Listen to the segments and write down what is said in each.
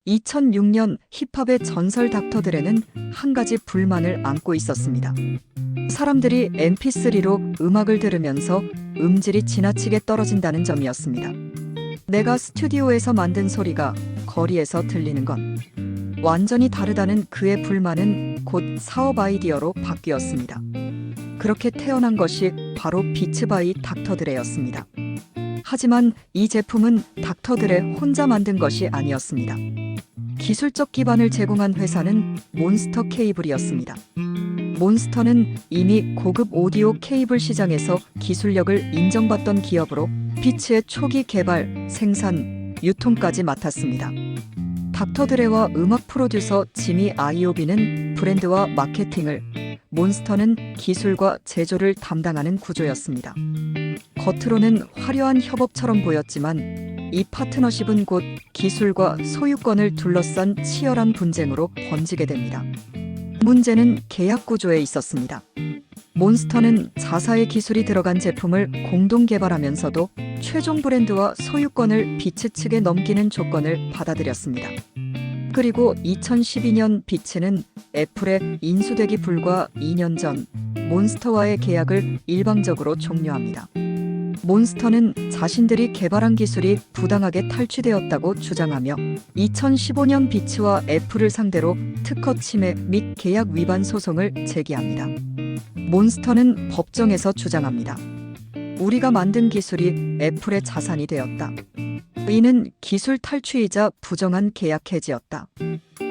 2006년 힙합의 전설 닥터드레는 한 가지 불만을 안고 있었습니다. 사람들이 mp3로 음악을 들으면서 음질이 지나치게 떨어진다는 점이었습니다. 내가 스튜디오에서 만든 소리가 거리에서 들리는 건 완전히 다르다는 그의 불만은 곧 사업 아이디어로 바뀌었습니다. 그렇게 태어난 것이 바로 비츠 바이 닥터드레였습니다. 하지만 이 제품은 닥터드레 혼자 만든 것이 아니었습니다. 기술적 기반을 제공한 회사는 몬스터 케이블이었습니다. 몬스터는 이미 고급 오디오 케이블 시장에서 기술력을 인정받던 기업으로 비츠의 초기 개발, 생산, 유통까지 맡았습니다. 닥터드레와 음악 프로듀서 지미 아이오비는 브랜드와 마케팅을, 몬스터는 기술과 제조를 담당하는 구조였습니다. 겉으로는 화려한 협업처럼 보였지만 이 파트너십은 곧 기술과 소유권을 둘러싼 치열한 분쟁으로 번지게 됩니다. 문제는 계약 구조에 있었습니다. 몬스터는 자사의 기술이 들어간 제품을 공동 개발하면서도 최종 브랜드와 소유권을 비츠 측에 넘기는 조건을 받아들였습니다. 그리고 2012년 비츠는 애플에 인수되기 불과 2년 전 몬스터와의 계약을 일방적으로 종료합니다. 몬스터는 자신들이 개발한 기술이 부당하게 탈취되었다고 주장하며 2015년 비츠와 애플을 상대로 특허 침해 및 계약 위반 소송을 제기합니다. 몬스터는 법정에서 주장합니다. 우리가 만든 기술이 애플의 자산이 되었다. 이는 기술 탈취이자 부정한 계약 해지였다.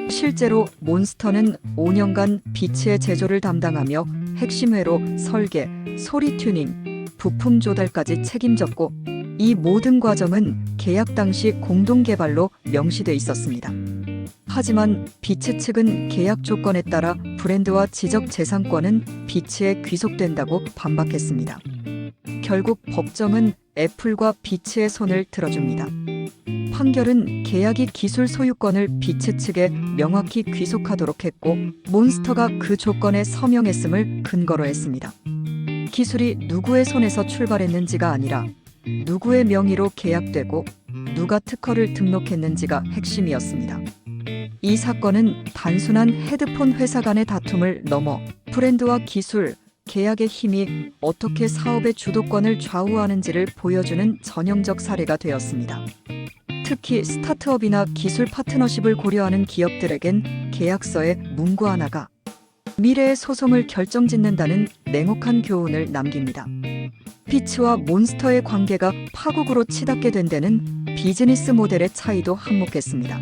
실제로 몬스터는 5년간 비츠의 제조를 담당하며 핵심 회로, 설계, 소리 튜닝, 부품 조달까지 책임졌고 이 모든 과정은 계약 당시 공동 개발로 명시돼 있었습니다. 하지만 비츠 측은 계약 조건에 따라 브랜드와 지적 재산권은 비츠에 귀속된다고 반박했습니다. 결국 법정은 애플과 비츠의 손을 들어줍니다. 판결은 계약이 기술 소유권을 비츠 측에 명확히 귀속하도록 했고 몬스터가 그 조건에 서명했음을 근거로 했습니다. 기술이 누구의 손에서 출발했는지가 아니라 누구의 명의로 계약되고 누가 특허를 등록했는지가 핵심이었습니다. 이 사건은 단순한 헤드폰 회사 간의 다툼을 넘어 브랜드와 기술, 계약의 힘이 어떻게 사업의 주도권을 좌우하는지를 보여주는 전형적 사례가 되었습니다. 특히 스타트업이나 기술 파트너십을 고려하는 기업들에겐 계약서의 문구 하나가 미래의 소송을 결정짓는다는 냉혹한 교훈을 남깁니다. 비츠와 몬스터의 관계가 파국으로 치닫게 된 데는 비즈니스 모델의 차이도 한몫했습니다.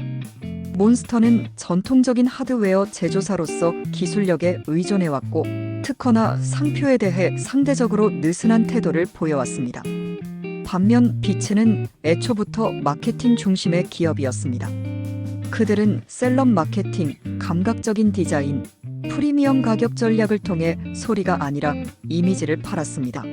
몬스터는 전통적인 하드웨어 제조사로서 기술력에 의존해왔고 특허나 상표에 대해 상대적으로 느슨한 태도를 보여왔습니다. 반면 비츠는 애초부터 마케팅 중심의 기업이었습니다. 그들은 셀럽 마케팅, 감각적인 디자인, 프리미엄 가격 전략을 통해 소리가 아니라 이미지를 팔았습니다.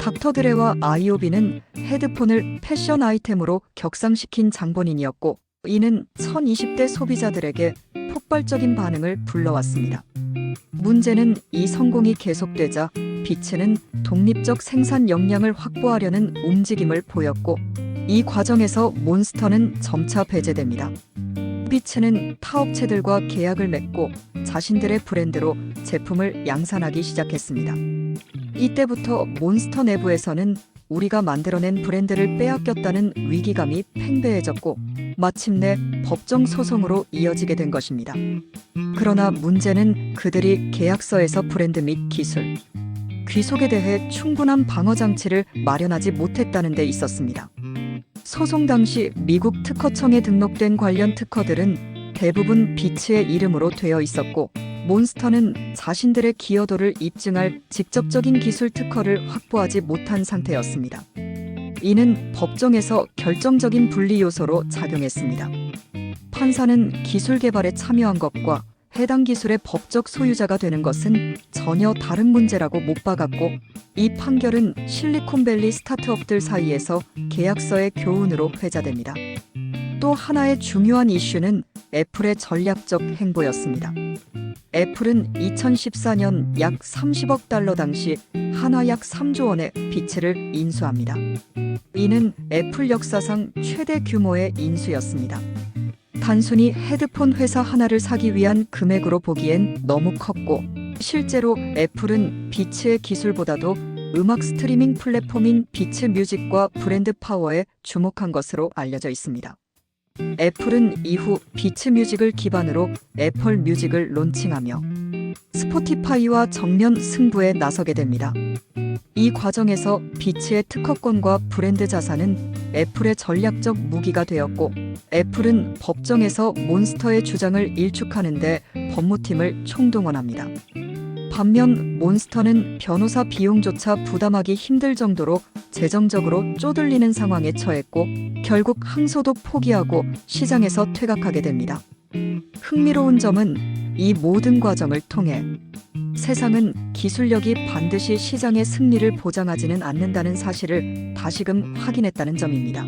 닥터드레와 아이오비는 헤드폰을 패션 아이템으로 격상시킨 장본인이었고 이는 1020대 소비자들에게 폭발적인 반응을 불러왔습니다. 문제는 이 성공이 계속되자 비츠는 독립적 생산 역량을 확보하려는 움직임을 보였고 이 과정에서 몬스터는 점차 배제됩니다. 비츠는 타업체들과 계약을 맺고 자신들의 브랜드로 제품을 양산하기 시작했습니다. 이때부터 몬스터 내부에서는 우리가 만들어낸 브랜드를 빼앗겼다는 위기감이 팽배해졌고 마침내 법정 소송으로 이어지게 된 것입니다. 그러나 문제는 그들이 계약서에서 브랜드 및 기술, 귀속에 대해 충분한 방어 장치를 마련하지 못했다는 데 있었습니다. 소송 당시 미국 특허청에 등록된 관련 특허들은 대부분 비츠의 이름으로 되어 있었고 몬스터는 자신들의 기여도를 입증할 직접적인 기술 특허를 확보하지 못한 상태였습니다. 이는 법정에서 결정적인 분리 요소로 작용했습니다. 판사는 기술 개발에 참여한 것과 해당 기술의 법적 소유자가 되는 것은 전혀 다른 문제라고 못 박았고 이 판결은 실리콘밸리 스타트업들 사이에서 계약서의 교훈으로 회자됩니다. 또 하나의 중요한 이슈는 애플의 전략적 행보였습니다. 애플은 2014년 약 30억 달러 당시 한화 약 3조 원의 비츠를 인수합니다. 이는 애플 역사상 최대 규모의 인수였습니다. 단순히 헤드폰 회사 하나를 사기 위한 금액으로 보기엔 너무 컸고, 실제로 애플은 비츠의 기술보다도 음악 스트리밍 플랫폼인 비츠 뮤직과 브랜드 파워에 주목한 것으로 알려져 있습니다. 애플은 이후 비츠 뮤직을 기반으로 애플 뮤직을 론칭하며 스포티파이와 정면 승부에 나서게 됩니다. 이 과정에서 비츠의 특허권과 브랜드 자산은 애플의 전략적 무기가 되었고, 애플은 법정에서 몬스터의 주장을 일축하는데 법무팀을 총동원합니다. 반면 몬스터는 변호사 비용조차 부담하기 힘들 정도로 재정적으로 쪼들리는 상황에 처했고, 결국 항소도 포기하고 시장에서 퇴각하게 됩니다. 흥미로운 점은 이 모든 과정을 통해 세상은 기술력이 반드시 시장의 승리를 보장하지는 않는다는 사실을 다시금 확인했다는 점입니다.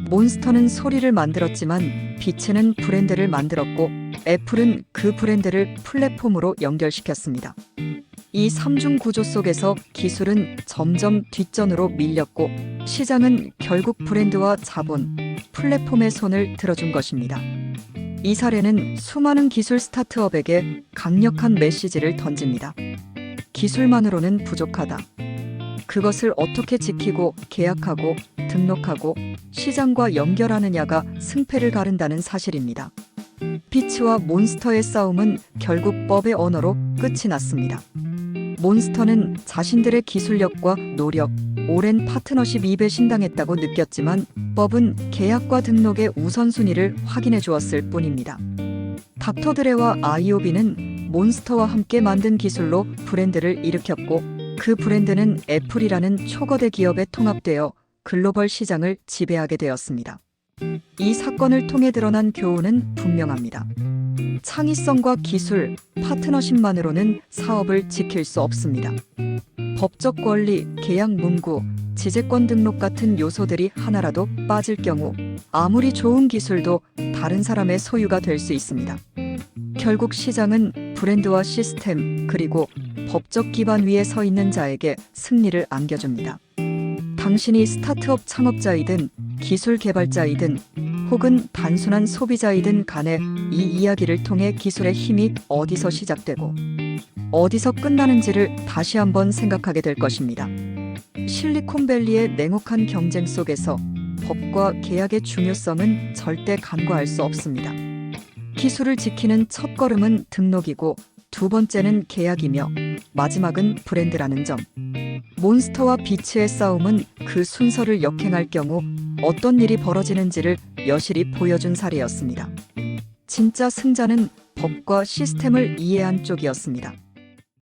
몬스터는 소리를 만들었지만 비츠는 브랜드를 만들었고, 애플은 그 브랜드를 플랫폼으로 연결시켰습니다. 이 삼중 구조 속에서 기술은 점점 뒷전으로 밀렸고, 시장은 결국 브랜드와 자본, 플랫폼의 손을 들어준 것입니다. 이 사례는 수많은 기술 스타트업에게 강력한 메시지를 던집니다. 기술만으로는 부족하다. 그것을 어떻게 지키고 계약하고 등록하고 시장과 연결하느냐가 승패를 가른다는 사실입니다. 비츠와 몬스터의 싸움은 결국 법의 언어로 끝이 났습니다. 몬스터는 자신들의 기술력과 노력, 오랜 파트너십 입에 신당했다고 느꼈지만 법은 계약과 등록의 우선순위를 확인해 주었을 뿐입니다. 닥터 드레와 아이오비는 몬스터와 함께 만든 기술로 브랜드를 일으켰고, 그 브랜드는 애플이라는 초거대 기업에 통합되어 글로벌 시장을 지배하게 되었습니다. 이 사건을 통해 드러난 교훈은 분명합니다. 창의성과 기술, 파트너십만으로는 사업을 지킬 수 없습니다. 법적 권리, 계약 문구, 지재권 등록 같은 요소들이 하나라도 빠질 경우 아무리 좋은 기술도 다른 사람의 소유가 될 수 있습니다. 결국 시장은 브랜드와 시스템, 그리고 법적 기반 위에 서 있는 자에게 승리를 안겨줍니다. 당신이 스타트업 창업자이든 기술 개발자이든 혹은 단순한 소비자이든 간에 이 이야기를 통해 기술의 힘이 어디서 시작되고 어디서 끝나는지를 다시 한번 생각하게 될 것입니다. 실리콘밸리의 냉혹한 경쟁 속에서 법과 계약의 중요성은 절대 간과할 수 없습니다. 기술을 지키는 첫걸음은 등록이고, 두 번째는 계약이며 마지막은 브랜드라는 점. 몬스터와 비츠의 싸움은 그 순서를 역행할 경우 어떤 일이 벌어지는지를 여실히 보여준 사례였습니다. 진짜 승자는 법과 시스템을 이해한 쪽이었습니다.